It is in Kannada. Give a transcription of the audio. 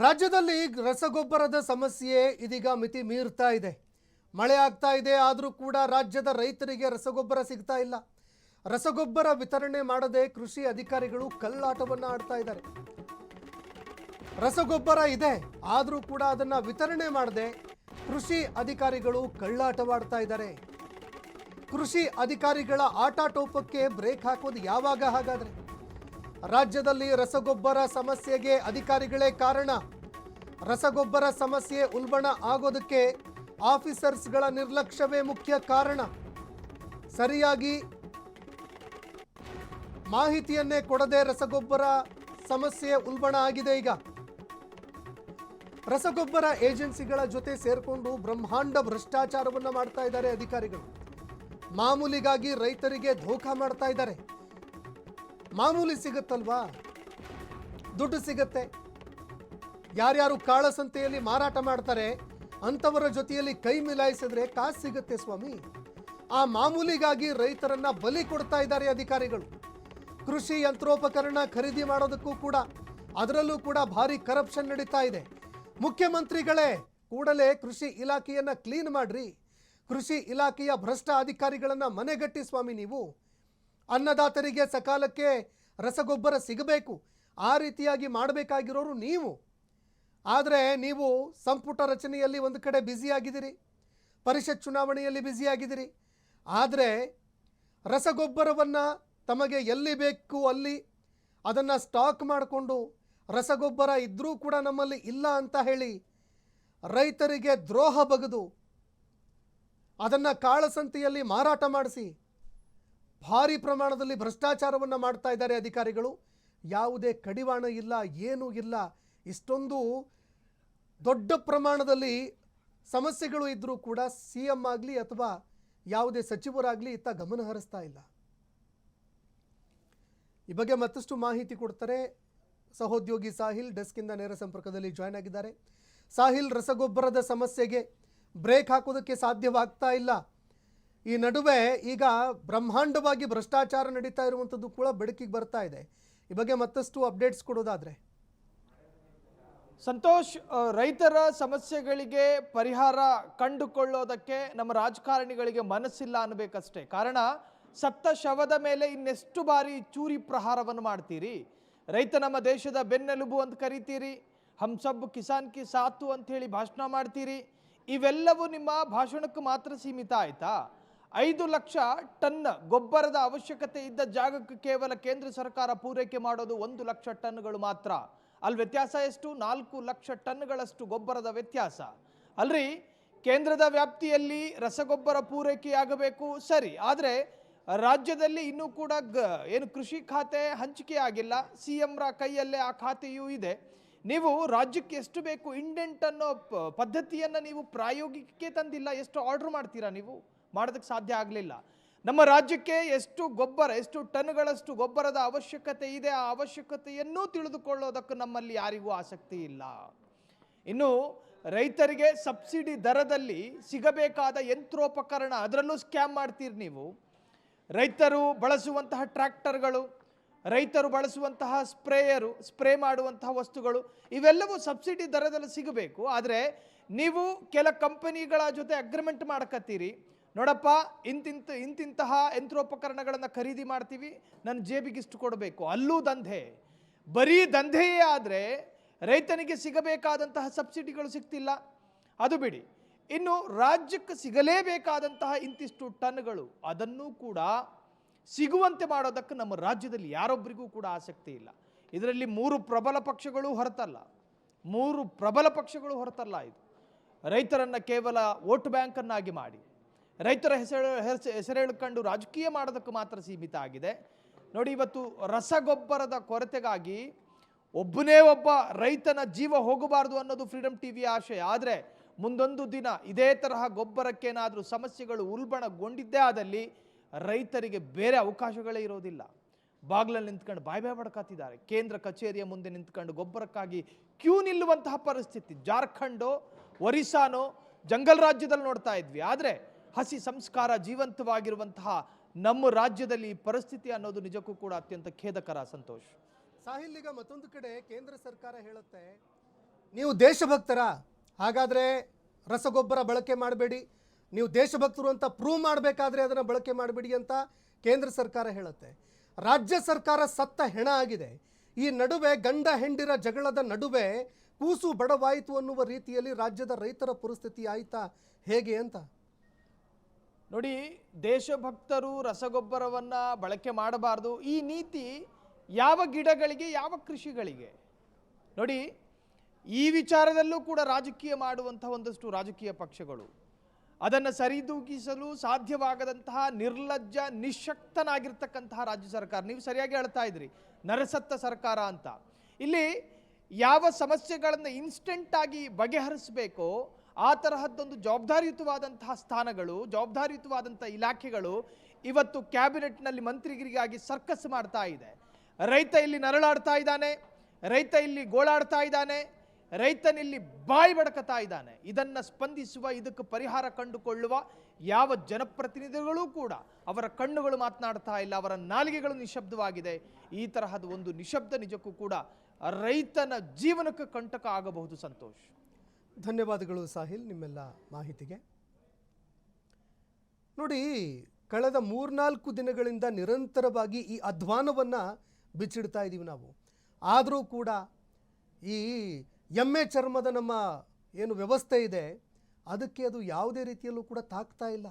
ರಾಜ್ಯದಲ್ಲಿ ರಸಗೊಬ್ಬರದ ಸಮಸ್ಯೆ ಇದೀಗ ಮಿತಿ ಮೀರ್ತಾ ಇದೆ. ಮಳೆ ಆಗ್ತಾ ಇದೆ, ಆದರೂ ಕೂಡ ರಾಜ್ಯದ ರೈತರಿಗೆ ರಸಗೊಬ್ಬರ ಸಿಗ್ತಾ ಇಲ್ಲ. ರಸಗೊಬ್ಬರ ವಿತರಣೆ ಮಾಡದೆ ಕೃಷಿ ಅಧಿಕಾರಿಗಳು ಕಳ್ಳಾಟವನ್ನು ಆಡ್ತಾ ಇದ್ದಾರೆ. ರಸಗೊಬ್ಬರ ಇದೆ, ಆದರೂ ಕೂಡ ಅದನ್ನ ವಿತರಣೆ ಮಾಡದೆ ಕೃಷಿ ಅಧಿಕಾರಿಗಳು ಕಳ್ಳಾಟವಾಡ್ತಾ ಇದ್ದಾರೆ. ಕೃಷಿ ಅಧಿಕಾರಿಗಳ ಆಟಾಟೋಪಕ್ಕೆ ಬ್ರೇಕ್ ಹಾಕೋದು ಯಾವಾಗ ಹಾಗಾದ್ರೆ? ರಾಜ್ಯದಲ್ಲಿ ರಸಗೊಬ್ಬರ ಸಮಸ್ಯೆಗೆ ಅಧಿಕಾರಿಗಳೇ ಕಾರಣ. ರಸಗೊಬ್ಬರ ಸಮಸ್ಯೆ ಉಲ್ಬಣ ಆಗೋದಕ್ಕೆ ಆಫೀಸರ್ಸ್ಗಳ ನಿರ್ಲಕ್ಷ್ಯವೇ ಮುಖ್ಯ ಕಾರಣ. ಸರಿಯಾಗಿ ಮಾಹಿತಿಯನ್ನೇ ಕೊಡದೆ ರಸಗೊಬ್ಬರ ಸಮಸ್ಯೆ ಉಲ್ಬಣ ಆಗಿದೆ. ಈಗ ರಸಗೊಬ್ಬರ ಏಜೆನ್ಸಿಗಳ ಜೊತೆ ಸೇರ್ಕೊಂಡು ಬ್ರಹ್ಮಾಂಡ ಭ್ರಷ್ಟಾಚಾರವನ್ನು ಮಾಡ್ತಾ ಇದ್ದಾರೆ ಅಧಿಕಾರಿಗಳು. ಮಾಮೂಲಿಗಾಗಿ ರೈತರಿಗೆ ಧೋಖಾ ಮಾಡ್ತಾ ಇದ್ದಾರೆ. ಮಾಮೂಲಿ ಸಿಗುತ್ತಲ್ವಾ, ದುಡ್ಡು ಸಿಗತ್ತೆ. ಯಾರ್ಯಾರು ಕಾಳಸಂತೆಯಲ್ಲಿ ಮಾರಾಟ ಮಾಡ್ತಾರೆ ಅಂಥವರ ಜೊತೆಯಲ್ಲಿ ಕೈ ಮಿಲಾಯಿಸಿದ್ರೆ ಕಾಸು ಸಿಗುತ್ತೆ ಸ್ವಾಮಿ. ಆ ಮಾಮೂಲಿಗಾಗಿ ರೈತರನ್ನ ಬಲಿ ಕೊಡ್ತಾ ಇದ್ದಾರೆ ಅಧಿಕಾರಿಗಳು. ಕೃಷಿ ಯಂತ್ರೋಪಕರಣ ಖರೀದಿ ಮಾಡೋದಕ್ಕೂ ಕೂಡ ಅದರಲ್ಲೂ ಕೂಡ ಭಾರಿ ಕರಪ್ಷನ್ ನಡೀತಾ ಇದೆ. ಮುಖ್ಯಮಂತ್ರಿಗಳೇ ಕೂಡಲೇ ಕೃಷಿ ಇಲಾಖೆಯನ್ನ ಕ್ಲೀನ್ ಮಾಡ್ರಿ. ಕೃಷಿ ಇಲಾಖೆಯ ಭ್ರಷ್ಟ ಅಧಿಕಾರಿಗಳನ್ನ ಮನೆಗಟ್ಟಿ ಸ್ವಾಮಿ. ನೀವು ಅನ್ನದಾತರಿಗೆ ಸಕಾಲಕ್ಕೆ ರಸಗೊಬ್ಬರ ಸಿಗಬೇಕು, ಆ ರೀತಿಯಾಗಿ ಮಾಡಬೇಕಾಗಿರೋರು ನೀವು. ಆದರೆ ನೀವು ಸಂಪುಟ ರಚನೆಯಲ್ಲಿ ಒಂದು ಕಡೆ ಬ್ಯುಸಿಯಾಗಿದ್ದೀರಿ, ಪರಿಷತ್ ಚುನಾವಣೆಯಲ್ಲಿ ಬ್ಯುಸಿಯಾಗಿದ್ದೀರಿ. ಆದರೆ ರಸಗೊಬ್ಬರವನ್ನು ತಮಗೆ ಎಲ್ಲಿ ಬೇಕು ಅಲ್ಲಿ ಅದನ್ನು ಸ್ಟಾಕ್ ಮಾಡಿಕೊಂಡು ರಸಗೊಬ್ಬರ ಇದ್ದರೂ ಕೂಡ ನಮ್ಮಲ್ಲಿ ಇಲ್ಲ ಅಂತ ಹೇಳಿ ರೈತರಿಗೆ ದ್ರೋಹ ಬಗೆದು ಅದನ್ನು ಕಾಳಸಂತೆಯಲ್ಲಿ ಮಾರಾಟ ಮಾಡಿಸಿ ಭಾರಿ ಪ್ರಮಾಣದಲ್ಲಿ ಭ್ರಷ್ಟಾಚಾರವನ್ನು ಮಾಡ್ತಾ ಇದ್ದಾರೆ ಅಧಿಕಾರಿಗಳು. ಯಾವುದೇ ಕಡಿವಾಣ ಇಲ್ಲ, ಏನೂ ಇಲ್ಲ. ಇಷ್ಟೊಂದು ದೊಡ್ಡ ಪ್ರಮಾಣದಲ್ಲಿ ಸಮಸ್ಯೆಗಳು ಇದ್ದರೂ ಕೂಡ CM ಆಗಲಿ ಅಥವಾ ಯಾವುದೇ ಸಚಿವರಾಗಲಿ ಇತ್ತ ಗಮನ ಹರಿಸ್ತಾ ಇಲ್ಲ. ಈ ಬಗ್ಗೆ ಮತ್ತಷ್ಟು ಮಾಹಿತಿ ಕೊಡ್ತಾರೆ ಸಹೋದ್ಯೋಗಿ ಸಾಹಿಲ್. ಡೆಸ್ಕಿಂದ ನೇರ ಸಂಪರ್ಕದಲ್ಲಿ ಜಾಯ್ನ್ ಆಗಿದ್ದಾರೆ. ಸಾಹಿಲ್, ರಸಗೊಬ್ಬರದ ಸಮಸ್ಯೆಗೆ ಬ್ರೇಕ್ ಹಾಕೋದಕ್ಕೆ ಸಾಧ್ಯವಾಗ್ತಾ ಇಲ್ಲ. ಈ ನಡುವೆ ಈಗ ಬ್ರಹ್ಮಾಂಡವಾಗಿ ಭ್ರಷ್ಟಾಚಾರ ನಡೀತಾ ಇರುವಂಥದ್ದು ಕೂಡ ಬೆಳಕಿಗೆ ಬರ್ತಾ ಇದೆ. ಈ ಬಗ್ಗೆ ಮತ್ತಷ್ಟು ಅಪ್ಡೇಟ್ಸ್ ಕೊಡೋದಾದ್ರೆ ಸಂತೋಷ್, ರೈತರ ಸಮಸ್ಯೆಗಳಿಗೆ ಪರಿಹಾರ ಕಂಡುಕೊಳ್ಳೋದಕ್ಕೆ ನಮ್ಮ ರಾಜಕಾರಣಿಗಳಿಗೆ ಮನಸ್ಸಿಲ್ಲ ಅನ್ನಬೇಕಷ್ಟೇ. ಕಾರಣ ಸತ್ತ ಶವದ ಮೇಲೆ ಇನ್ನೆಷ್ಟು ಬಾರಿ ಚೂರಿ ಪ್ರಹಾರವನ್ನು ಮಾಡ್ತೀರಿ? ರೈತ ನಮ್ಮ ದೇಶದ ಬೆನ್ನೆಲುಬು ಅಂತ ಕರಿತೀರಿ, ಹಮ್ ಸಬ್ ಕಿಸಾನ್ ಕಿ ಸಾತು ಅಂತ ಹೇಳಿ ಭಾಷಣ ಮಾಡ್ತೀರಿ. ಇವೆಲ್ಲವೂ ನಿಮ್ಮ ಭಾಷಣಕ್ಕೆ ಮಾತ್ರ ಸೀಮಿತ ಆಯ್ತಾ? 5 ಲಕ್ಷ ಟನ್ ಗೊಬ್ಬರದ ಅವಶ್ಯಕತೆ ಇದ್ದ ಜಾಗಕ್ಕೆ ಕೇವಲ ಕೇಂದ್ರ ಸರ್ಕಾರ ಪೂರೈಕೆ ಮಾಡೋದು 1 ಲಕ್ಷ ಟನ್ಗಳು ಮಾತ್ರ. ಅಲ್ಲಿ ವ್ಯತ್ಯಾಸ ಎಷ್ಟು? 4 ಲಕ್ಷ ಟನ್ಗಳಷ್ಟು ಗೊಬ್ಬರದ ವ್ಯತ್ಯಾಸ ಅಲ್ರಿ. ಕೇಂದ್ರದ ವ್ಯಾಪ್ತಿಯಲ್ಲಿ ರಸಗೊಬ್ಬರ ಪೂರೈಕೆಯಾಗಬೇಕು ಸರಿ, ಆದರೆ ರಾಜ್ಯದಲ್ಲಿ ಇನ್ನೂ ಕೂಡ ಏನು ಕೃಷಿ ಖಾತೆ ಹಂಚಿಕೆ ಆಗಿಲ್ಲ. CM ರ ಕೈಯಲ್ಲೇ ಆ ಖಾತೆಯೂ ಇದೆ. ನೀವು ರಾಜ್ಯಕ್ಕೆ ಎಷ್ಟು ಬೇಕು ಇಂಡೆಂಟ್ ಅನ್ನೋ ಪದ್ಧತಿಯನ್ನು ನೀವು ಪ್ರಾಯೋಗಿಕಕ್ಕೆ ತಂದಿಲ್ಲ. ಎಷ್ಟು ಆರ್ಡರ್ ಮಾಡ್ತೀರಾ? ನೀವು ಮಾಡೋದಕ್ಕೆ ಸಾಧ್ಯ ಆಗಲಿಲ್ಲ. ನಮ್ಮ ರಾಜ್ಯಕ್ಕೆ ಎಷ್ಟು ಗೊಬ್ಬರ, ಎಷ್ಟು ಟನ್ಗಳಷ್ಟು ಗೊಬ್ಬರದ ಅವಶ್ಯಕತೆ ಇದೆ, ಆ ಅವಶ್ಯಕತೆಯನ್ನು ತಿಳಿದುಕೊಳ್ಳೋದಕ್ಕೆ ನಮ್ಮಲ್ಲಿ ಯಾರಿಗೂ ಆಸಕ್ತಿ ಇಲ್ಲ. ಇನ್ನು ರೈತರಿಗೆ ಸಬ್ಸಿಡಿ ದರದಲ್ಲಿ ಸಿಗಬೇಕಾದ ಯಂತ್ರೋಪಕರಣ ಅದರಲ್ಲೂ ಸ್ಕ್ಯಾಮ್ ಮಾಡ್ತೀರಿ ನೀವು. ರೈತರು ಬಳಸುವಂತಹ ಟ್ರ್ಯಾಕ್ಟರ್ಗಳು, ರೈತರು ಬಳಸುವಂತಹ ಸ್ಪ್ರೇಯರು, ಸ್ಪ್ರೇ ಮಾಡುವಂತಹ ವಸ್ತುಗಳು ಇವೆಲ್ಲವೂ ಸಬ್ಸಿಡಿ ದರದಲ್ಲಿ ಸಿಗಬೇಕು. ಆದರೆ ನೀವು ಕೆಲ ಕಂಪನಿಗಳ ಜೊತೆ ಅಗ್ರಿಮೆಂಟ್ ಮಾಡ್ಕತ್ತೀರಿ. ನೋಡಪ್ಪ, ಇಂತಿಂತಹ ಯಂತ್ರೋಪಕರಣಗಳನ್ನು ಖರೀದಿ ಮಾಡ್ತೀವಿ, ನನ್ನ ಜೇಬಿಗೆ ಇಷ್ಟು ಕೊಡಬೇಕು. ಅಲ್ಲೂ ದಂಧೆ. ಬರೀ ದಂಧೆಯೇ ಆದರೆ ರೈತನಿಗೆ ಸಿಗಬೇಕಾದಂತಹ ಸಬ್ಸಿಡಿಗಳು ಸಿಗ್ತಿಲ್ಲ. ಅದು ಬಿಡಿ, ಇನ್ನು ರಾಜ್ಯಕ್ಕೆ ಸಿಗಲೇಬೇಕಾದಂತಹ ಇಂತಿಷ್ಟು ಟನ್ಗಳು ಅದನ್ನೂ ಕೂಡ ಸಿಗುವಂತೆ ಮಾಡೋದಕ್ಕೆ ನಮ್ಮ ರಾಜ್ಯದಲ್ಲಿ ಯಾರೊಬ್ಬರಿಗೂ ಕೂಡ ಆಸಕ್ತಿ ಇಲ್ಲ. ಇದರಲ್ಲಿ 3 ಪ್ರಬಲ ಪಕ್ಷಗಳು ಹೊರತಲ್ಲ. ಇದು ರೈತರನ್ನು ಕೇವಲ ವೋಟ್ ಬ್ಯಾಂಕನ್ನಾಗಿ ಮಾಡಿ, ರೈತರ ಹೆಸರೇಳ್ಕೊಂಡು ರಾಜಕೀಯ ಮಾಡೋದಕ್ಕೆ ಮಾತ್ರ ಸೀಮಿತ ಆಗಿದೆ. ನೋಡಿ, ಇವತ್ತು ರಸಗೊಬ್ಬರದ ಕೊರತೆಗಾಗಿ ಒಬ್ಬನೇ ಒಬ್ಬ ರೈತನ ಜೀವ ಹೋಗಬಾರ್ದು ಅನ್ನೋದು ಫ್ರೀಡಮ್ ಟಿವಿಯ ಆಶಯ. ಆದರೆ ಮುಂದೊಂದು ದಿನ ಇದೇ ತರಹ ಗೊಬ್ಬರಕ್ಕೇನಾದರೂ ಸಮಸ್ಯೆಗಳು ಉಲ್ಬಣಗೊಂಡಿದ್ದೇ ಆದಲ್ಲಿ ರೈತರಿಗೆ ಬೇರೆ ಅವಕಾಶಗಳೇ ಇರೋದಿಲ್ಲ. ಬಾಗ್ಲಲ್ಲಿ ನಿಂತ್ಕೊಂಡು ಬಾಯ್ ಬಡ್ಕಾತಿದ್ದಾರೆ. ಕೇಂದ್ರ ಕಚೇರಿಯ ಮುಂದೆ ನಿಂತ್ಕೊಂಡು ಗೊಬ್ಬರಕ್ಕಾಗಿ ಕ್ಯೂ ನಿಲ್ಲುವಂತಹ ಪರಿಸ್ಥಿತಿ ಜಾರ್ಖಂಡೋ ಒರಿಸ್ಸಾನೋ ಜಂಗಲ್ ರಾಜ್ಯದಲ್ಲಿ ನೋಡ್ತಾ ಇದ್ವಿ. ಆದರೆ ಹಸಿ ಸಂಸ್ಕಾರ ಜೀವಂತವಾಗಿರುವಂತಹ ನಮ್ಮ ರಾಜ್ಯದಲ್ಲಿ ಪರಿಸ್ಥಿತಿ ಅನ್ನೋದು ನಿಜಕ್ಕೂ ಕೂಡ ಅತ್ಯಂತ ಖೇದಕರ. ಸಂತೋಷ್, ಸಾಹಿಲ್, ಈಗ ಮತ್ತೊಂದು ಕಡೆ ಕೇಂದ್ರ ಸರ್ಕಾರ ಹೇಳುತ್ತೆ ನೀವು ದೇಶಭಕ್ತರ, ಹಾಗಾದರೆ ರಸಗೊಬ್ಬರ ಬಳಕೆ ಮಾಡಬೇಡಿ, ನೀವು ದೇಶಭಕ್ತರು ಅಂತ ಪ್ರೂವ್ ಮಾಡಬೇಕಾದ್ರೆ ಅದನ್ನು ಬಳಕೆ ಮಾಡಬೇಡಿ ಅಂತ ಕೇಂದ್ರ ಸರ್ಕಾರ ಹೇಳುತ್ತೆ. ರಾಜ್ಯ ಸರ್ಕಾರ ಸತ್ತ ಹೆಣ ಆಗಿದೆ. ಈ ನಡುವೆ ಗಂಡ ಹೆಂಡಿರ ಜಗಳದ ನಡುವೆ ಕೂಸು ಬಡವಾಯಿತು ಅನ್ನುವ ರೀತಿಯಲ್ಲಿ ರಾಜ್ಯದ ರೈತರ ಪರಿಸ್ಥಿತಿ ಆಯ್ತಾ ಹೇಗೆ ಅಂತ ನೋಡಿ, ದೇಶಭಕ್ತರು ರಸಗೊಬ್ಬರವನ್ನ ಬಳಕೆ ಮಾಡಬಾರ್ದು, ಈ ನೀತಿ ಯಾವ ಗಿಡಗಳಿಗೆ ಯಾವ ಕೃಷಿಗಳಿಗೆ? ನೋಡಿ, ಈ ವಿಚಾರದಲ್ಲೂ ಕೂಡ ರಾಜಕೀಯ ಮಾಡುವಂತಹ ಒಂದಷ್ಟು ರಾಜಕೀಯ ಪಕ್ಷಗಳು ಅದನ್ನು ಸರಿದೂಗಿಸಲು ಸಾಧ್ಯವಾಗದಂತಹ ನಿರ್ಲಜ್ಜ ನಿಶಕ್ತನಾಗಿರ್ತಕ್ಕಂತಹ ರಾಜ್ಯ ಸರ್ಕಾರ. ನೀವು ಸರಿಯಾಗಿ ಹೇಳ್ತಾ ಇದ್ರಿ, ನರಸತ್ತ ಸರ್ಕಾರ ಅಂತ. ಇಲ್ಲಿ ಯಾವ ಸಮಸ್ಯೆಗಳನ್ನು ಇನ್ಸ್ಟೆಂಟ್ ಆಗಿ ಬಗೆಹರಿಸಬೇಕೋ ಆ ತರಹದ್ದೊಂದು ಜವಾಬ್ದಾರಿಯುತವಾದಂತಹ ಸ್ಥಾನಗಳು, ಜವಾಬ್ದಾರಿಯುತವಾದಂತಹ ಇಲಾಖೆಗಳು ಇವತ್ತು ಕ್ಯಾಬಿನೆಟ್ನಲ್ಲಿ ಮಂತ್ರಿಗಿರಿಗಾಗಿ ಸರ್ಕಸ್ ಮಾಡ್ತಾ ಇದೆ. ರೈತ ಇಲ್ಲಿ ನರಳಾಡ್ತಾ ಇದ್ದಾನೆ, ರೈತ ಇಲ್ಲಿ ಗೋಳಾಡ್ತಾ ಇದ್ದಾನೆ, ರೈತನಿಲ್ಲಿ ಬಾಯಿ ಬಡಕತಾ ಇದ್ದಾನೆ. ಇದನ್ನು ಸ್ಪಂದಿಸುವ, ಇದಕ್ಕೆ ಪರಿಹಾರ ಕಂಡುಕೊಳ್ಳುವ ಯಾವ ಜನಪ್ರತಿನಿಧಿಗಳೂ ಕೂಡ ಅವರ ಕಣ್ಣುಗಳು ಮಾತನಾಡ್ತಾ ಇಲ್ಲ, ಅವರ ನಾಲಿಗೆಗಳು ನಿಶಬ್ದವಾಗಿದೆ. ಈ ತರಹದ ಒಂದು ನಿಶಬ್ದ ನಿಜಕ್ಕೂ ಕೂಡ ರೈತನ ಜೀವನಕ್ಕೆ ಕಂಟಕ ಆಗಬಹುದು. ಸಂತೋಷ್, ಧನ್ಯವಾದಗಳು ಸಾಹಿಲ್ ನಿಮ್ಮೆಲ್ಲ ಮಾಹಿತಿಗೆ. ನೋಡಿ, ಕಳೆದ 3-4 ದಿನಗಳಿಂದ ನಿರಂತರವಾಗಿ ಈ ಅಧ್ವಾನವನ್ನು ಬಿಚ್ಚಿಡ್ತಾ ಇದ್ದೀವಿ ನಾವು. ಆದರೂ ಕೂಡ ಈ ಎಮ್ಮೆ ಚರ್ಮದ ನಮ್ಮ ಏನು ವ್ಯವಸ್ಥೆ ಇದೆ ಅದಕ್ಕೆ ಅದು ಯಾವುದೇ ರೀತಿಯಲ್ಲೂ ಕೂಡ ತಾಗ್ತಾ ಇಲ್ಲ.